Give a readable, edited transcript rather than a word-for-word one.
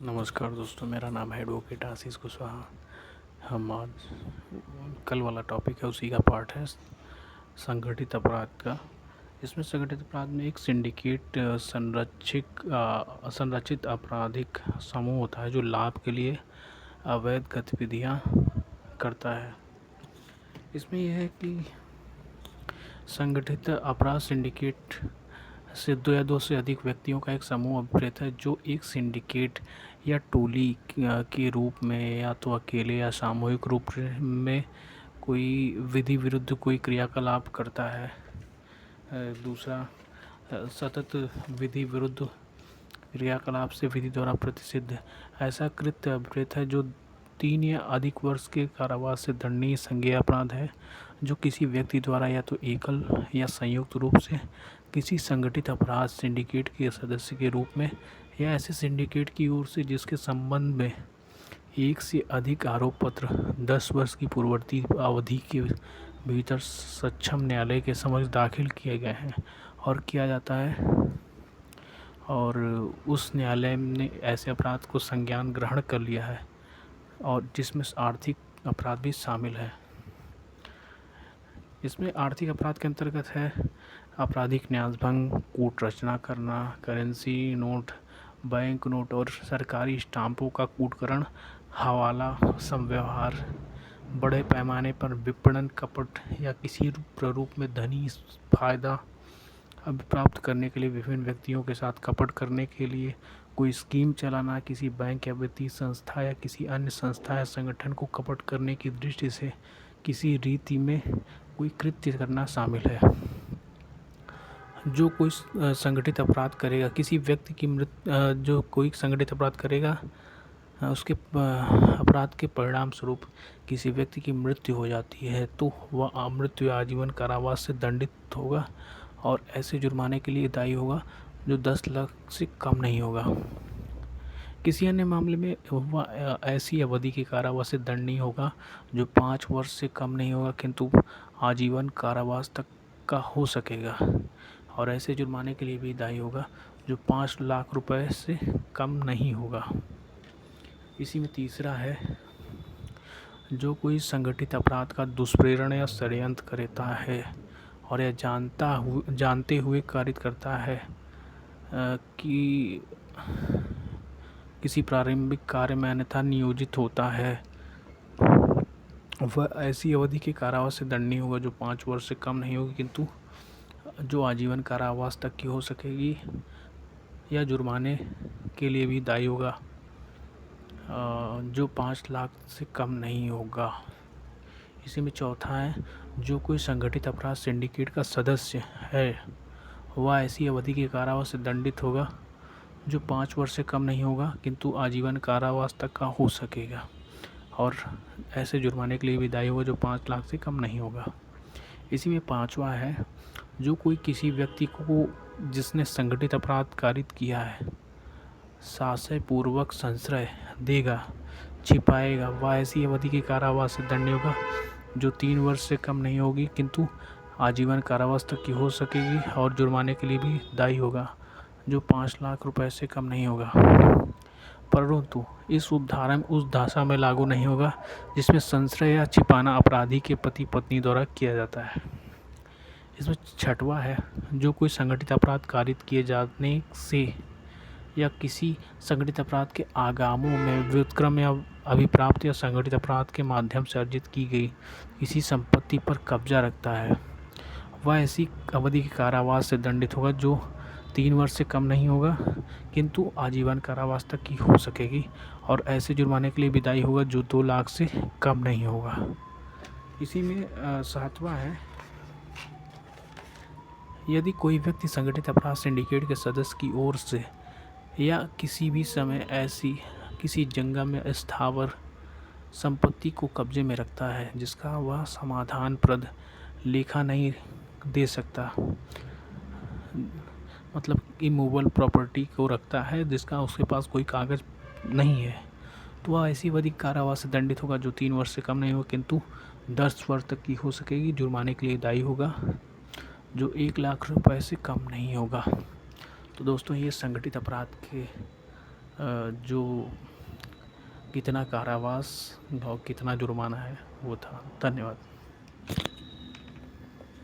नमस्कार दोस्तों, मेरा नाम है एडवोकेट आशीष कुशवाहा। हम आज कल वाला टॉपिक है, उसी का पार्ट है संगठित अपराध का। इसमें संगठित अपराध में एक सिंडिकेट संरचित आपराधिक समूह होता है जो लाभ के लिए अवैध गतिविधियां करता है। इसमें यह है कि संगठित अपराध सिंडिकेट से दो या दो से अधिक व्यक्तियों का एक समूह अभिप्रेत है जो एक सिंडिकेट या टोली के रूप में या तो अकेले या सामूहिक रूप में कोई विधि विरुद्ध कोई क्रियाकलाप करता है। दूसरा, सतत विधि विरुद्ध क्रियाकलाप से विधि द्वारा प्रतिषिद्ध ऐसा कृत्य अभिप्रेत है जो 3 या अधिक वर्ष के कारावास से दंडनीय संज्ञेय अपराध है, जो किसी व्यक्ति द्वारा या तो एकल या संयुक्त रूप से किसी संगठित अपराध सिंडिकेट के सदस्य के रूप में या ऐसे सिंडिकेट की ओर से जिसके संबंध में एक से अधिक आरोप पत्र 10 वर्ष की पूर्ववर्ती अवधि के भीतर सक्षम न्यायालय के समक्ष दाखिल किए गए हैं और किया जाता है, और उस न्यायालय ने ऐसे अपराध को संज्ञान ग्रहण कर लिया है और जिसमें आर्थिक अपराध भी शामिल है। इसमें आर्थिक अपराध के अंतर्गत है आपराधिक न्यासभंग, कूट रचना करना, करेंसी नोट, बैंक नोट और सरकारी स्टाम्पों का कूटकरण, हवाला संव्यवहार, बड़े पैमाने पर विपणन, कपट या किसी प्रारूप में धनी फायदा प्राप्त करने के लिए विभिन्न व्यक्तियों के साथ कपट करने के लिए कोई स्कीम चलाना, किसी बैंक या वित्तीय संस्था या किसी अन्य संस्था या संगठन को कपट करने की दृष्टि से किसी रीति में कोई कृत्य करना शामिल है। जो कोई संगठित अपराध करेगा, किसी व्यक्ति की जो कोई संगठित अपराध करेगा, उसके अपराध के परिणाम स्वरूप किसी व्यक्ति की मृत्यु हो जाती है तो वह मृत्यु आजीवन कारावास से दंडित होगा और ऐसे जुर्माने के लिए दायी होगा जो 10 लाख से कम नहीं होगा। किसी अन्य मामले में वह ऐसी अवधि के कारावास से दंडनीय होगा जो 5 वर्ष से कम नहीं होगा किंतु आजीवन कारावास तक का हो सकेगा, और ऐसे जुर्माने के लिए भी दायी होगा जो 5 लाख रुपए से कम नहीं होगा। इसी में तीसरा है, जो कोई संगठित अपराध का दुष्प्रेरण या षड्यंत्र करता है और यह जानते हुए कारित करता है कि किसी प्रारंभिक कार्य में अन्यथा नियोजित होता है, वह ऐसी अवधि के कारावास से दंडनीय होगा जो 5 वर्ष से कम नहीं होगी किंतु जो आजीवन कारावास तक की हो सकेगी, या जुर्माने के लिए भी दायी होगा जो 5 लाख से कम नहीं होगा। इसी में चौथा है, जो कोई संगठित अपराध सिंडिकेट का सदस्य है वह ऐसी अवधि के कारावास से दंडित होगा जो 5 वर्ष से कम नहीं होगा किंतु आजीवन कारावास तक का हो सकेगा, और ऐसे जुर्माने के लिए भी दायी होगा जो 5 लाख से कम नहीं होगा। इसी में पांचवा है, जो कोई किसी व्यक्ति को जिसने संगठित अपराध कारित किया है साशय पूर्वक संश्रय देगा, छिपाएगा, वह ऐसी अवधि के कारावास से दंडनीय होगा जो 3 वर्ष से कम नहीं होगी किंतु आजीवन कारावास तक की हो सकेगी, और जुर्माने के लिए भी दायी होगा जो 5 लाख रुपए से कम नहीं होगा। परंतु इस उदाहरण उस दशा में लागू नहीं होगा जिसमें संश्रय या छिपाना अपराधी के पति पत्नी द्वारा किया जाता है। इसमें छठवां है, जो कोई संगठित अपराध कारित किए जाने से या किसी संगठित अपराध के आगामों में व्युत्क्रम या अभिप्राप्त या संगठित अपराध के माध्यम से अर्जित की गई किसी संपत्ति पर कब्जा रखता है, वह ऐसी अवधि के कारावास से दंडित होगा जो 3 वर्ष से कम नहीं होगा किंतु आजीवन कारावास तक की हो सकेगी, और ऐसे जुर्माने के लिए भी दायी होगा जो 2 लाख से कम नहीं होगा। इसी में सातवां है, यदि कोई व्यक्ति संगठित अपराध सिंडिकेट के सदस्य की ओर से या किसी भी समय ऐसी किसी जगह में स्थावर संपत्ति को कब्जे में रखता है जिसका वह समाधानप्रद लेखा नहीं दे सकता, मतलब इमूवेबल प्रॉपर्टी को रखता है जिसका उसके पास कोई कागज नहीं है, तो वह ऐसी अवधि कारावास से दंडित होगा जो 3 वर्ष से कम नहीं होगा किंतु 10 वर्ष तक की हो सकेगी। जुर्माने के लिए दायी होगा जो 1 लाख रुपए से कम नहीं होगा। तो दोस्तों, ये संगठित अपराध के जो कितना कारावास और कितना जुर्माना है वो था। धन्यवाद।